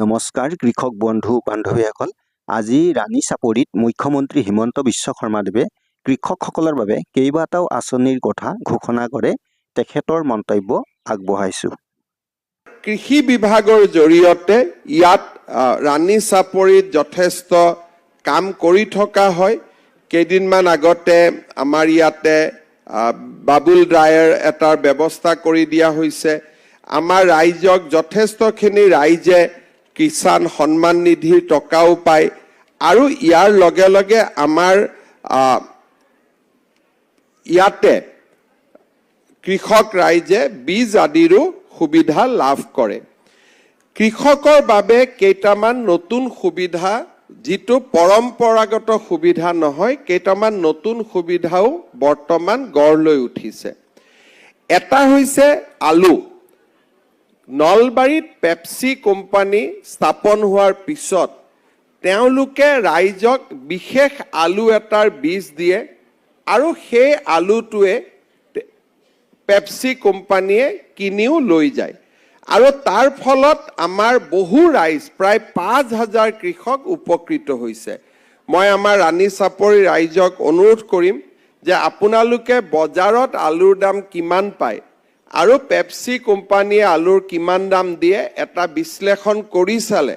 নমস্কাৰ কৃষক বন্ধু বান্ধৱীসকল। আজি ৰাণী চাপৰিত মুখ্যমন্ত্ৰী হিমন্ত বিশ্ব শৰ্মাদেৱে কৃষকসকলৰ বাবে কেইবাটাও আঁচনিৰ কথা ঘোষণা কৰে। তেখেতৰ মন্তব্য আগবঢ়াইছো। কৃষি বিভাগৰ জৰিয়তে ইয়াত ৰাণী চাপৰিত যথেষ্ট কাম কৰি থকা হয়। কেইদিনমান আগতে আমাৰ ইয়াতে বাবুল ড্ৰায়াৰ এটাৰ ব্যৱস্থা কৰি দিয়া হৈছে। আমাৰ ৰাইজক যথেষ্টখিনি ৰাইজে কিষাণ সন্মান নিধিৰ টকাও পায় আৰু ইয়াৰ লগে লগে আমাৰ ইয়াতে কৃষক ৰাইজে বীজ আদিৰো সুবিধা লাভ কৰে। কৃষকৰ বাবে কেইটামান নতুন সুবিধা, যিটো পৰম্পৰাগত সুবিধা নহয়, কেইটামান নতুন সুবিধাও বৰ্তমান গঢ় লৈ উঠিছে। এটা হৈছে আলু। নলবাৰীত পেপচি কোম্পানী স্থাপন হোৱাৰ পিছত তেওঁলোকে ৰাইজক বিশেষ আলু এটাৰ বীজ দিয়ে আৰু সেই আলুটোৱে পেপচি কোম্পানীয়ে কিনিও লৈ যায় আৰু তাৰ ফলত আমাৰ বহু ৰাইজ, প্ৰায় ৫,০০০ কৃষক উপকৃত হৈছে। মই আমাৰ ৰাণী চাপৰি ৰাইজক অনুৰোধ কৰিম যে আপোনালোকে বজাৰত আলুৰ দাম কিমান পায় আৰু পেপচি কোম্পানীয়ে আলুৰ কিমান দাম দিয়ে এটা বিশ্লেষণ কৰি চালে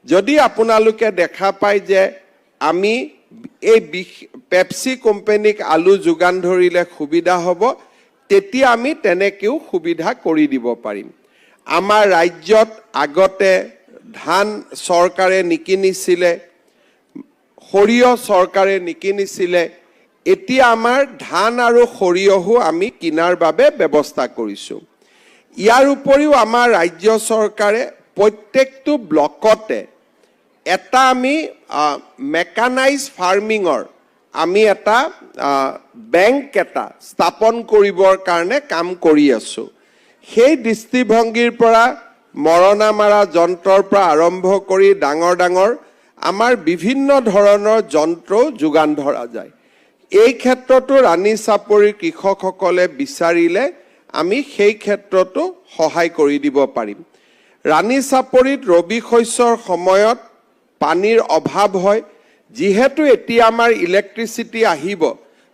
যদি আপোনালোকে দেখা পায় যে আমি এই পেপচি কোম্পানীক আলু যোগান ধৰিলে সুবিধা হ'ব, তেতিয়া আমি তেনেকৈও সুবিধা কৰি দিব পাৰিম। আমাৰ ৰাজ্যত আগতে ধান চৰকাৰে নিকিনিছিলে, সৰিয়হ চৰকাৰে নিকিনিছিলে। এতিয়া আমাৰ ধান আৰু সৰিয়হো আমি কিনাৰ বাবে ব্যৱস্থা কৰিছোঁ। ইয়াৰ উপৰিও আমাৰ ৰাজ্য চৰকাৰে প্ৰত্যেকটো ব্লকতে এটা আমি মেকানাইজ ফাৰ্মিঙৰ আমি এটা বেংক এটা স্থাপন কৰিবৰ কাৰণে কাম কৰি আছোঁ। সেই দৃষ্টিভংগীৰ পৰা মৰণা মৰা যন্ত্ৰৰ পৰা আৰম্ভ কৰি ডাঙৰ ডাঙৰ আমাৰ বিভিন্ন ধৰণৰ যন্ত্ৰও যোগান ধৰা যায়। এই ক্ষেত্ৰতো ৰাণী চাপৰিৰ কৃষকসকলে বিচাৰিলে আমি সেই ক্ষেত্ৰতো সহায় কৰি দিব পাৰিম। ৰাণী চাপৰিত ৰবি শস্যৰ সময়ত পানীৰ অভাৱ হয়। যিহেতু এতিয়া আমাৰ ইলেক্ট্ৰিচিটি আহিব,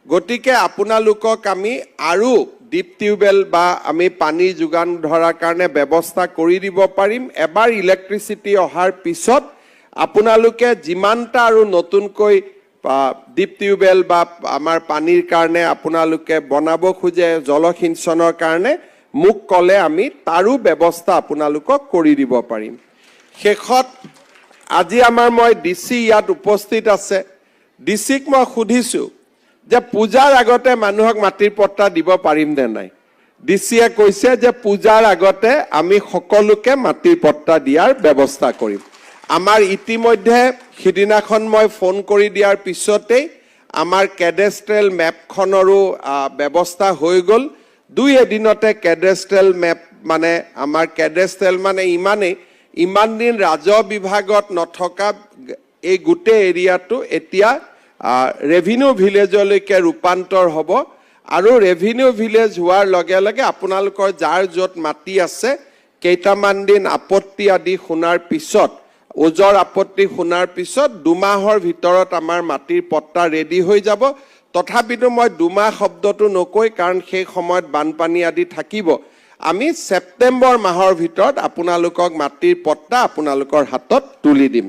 গতিকে আপোনালোকক আমি আৰু ডিপ টিউবৱেল বা আমি পানী যোগান ধৰাৰ কাৰণে ব্যৱস্থা কৰি দিব পাৰিম। এবাৰ ইলেক্ট্ৰিচিটি অহাৰ পিছত আপোনালোকে যিমানটা আৰু নতুনকৈ ডিপ টিউবৱেল বা আমাৰ পানীৰ কাৰণে আপোনালোকে বনাব খোজে জলসিঞ্চনৰ কাৰণে মোক ক'লে আমি তাৰো ব্যৱস্থা আপোনালোকক কৰি দিব পাৰিম। শেষত আজি আমাৰ মই ডিচি ইয়াত উপস্থিত আছে। ডিচিক মই সুধিছোঁ যে পূজাৰ আগতে মানুহক মাটিৰ পট্টা দিব পাৰিম নে নাই। ডিচিয়ে কৈছে যে পূজাৰ আগতে আমি সকলোকে মাটিৰ পট্টা দিয়াৰ ব্যৱস্থা কৰিম। আমাৰ ইতিমধ্যে সিদিনাখন মই ফোন কৰি দিয়াৰ পিছতেই আমাৰ কেডেষ্ট্ৰেল মেপখনৰো ব্যৱস্থা হৈ গ'ল। ২ এদিনতে কেডেষ্ট্ৰেল মেপ মানে আমাৰ কেডেষ্ট্ৰেল মানে ইমান দিন ৰাজহ বিভাগত নথকা এই গোটেই এৰিয়াটো এতিয়া ৰেভিনিউ ভিলেজলৈকে ৰূপান্তৰ হ'ব আৰু ৰেভিনিউ ভিলেজ হোৱাৰ লগে লগে আপোনালোকৰ যাৰ য'ত মাটি আছে কেইটামান দিন আপত্তি আদি শুনাৰ পিছত, ওজৰ আপত্তি শুনাৰ পিছত ২ মাহৰ ভিতৰত আমাৰ মাটিৰ পট্টা ৰেডি হৈ যাব। তথাপিতো মই ২ মাহ শব্দটো নকৈ, কাৰণ সেই সময়ত বানপানী আদি থাকিব। আমি ছেপ্টেম্বৰ মাহৰ ভিতৰত আপোনালোকক মাটিৰ পট্টা আপোনালোকৰ হাতত তুলি দিম।